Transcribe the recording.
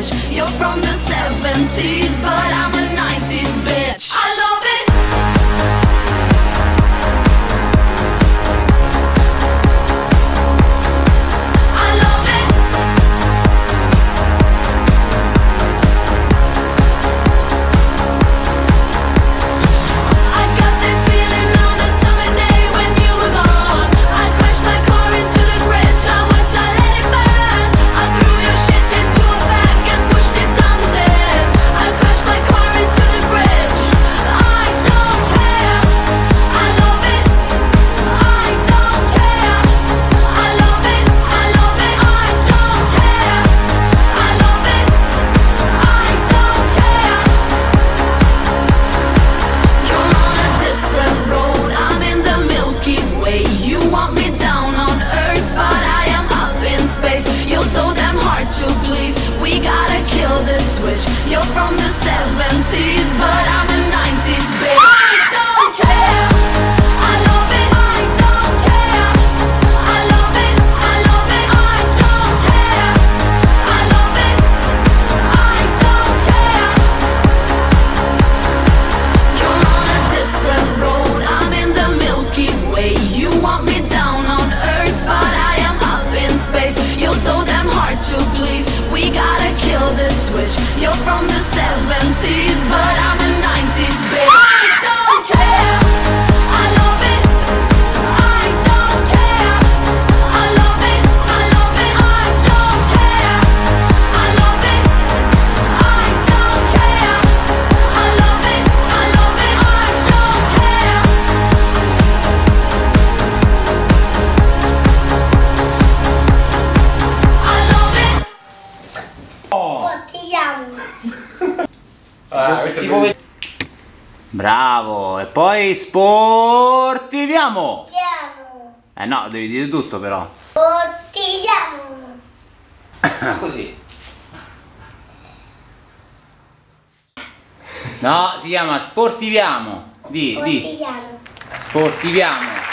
switch. You're from the 70s, but I'm a 90s bitch. I love it. You're from the 70s, but I'm a 90s bitch. I don't care. I love it. I don't care. I love it. I love it. I don't care. I love it. I don't care. You're on a different road. I'm in the Milky Way. You want me down on Earth, but I am up in space. You're so damn hard to please. We gotta kill this switch. You're from the 70s, but I'm a 90s bitch. I don't care. I love it. I don't care. I love it. I love it. I don't care. I love it. I don't care. I love it. I love it. I don't care. I love it. Bravo, e poi sportiviamo! No, devi dire tutto però. Sportiviamo! Così. No, si chiama sportiviamo. Di. Sportiviamo! Sportiviamo.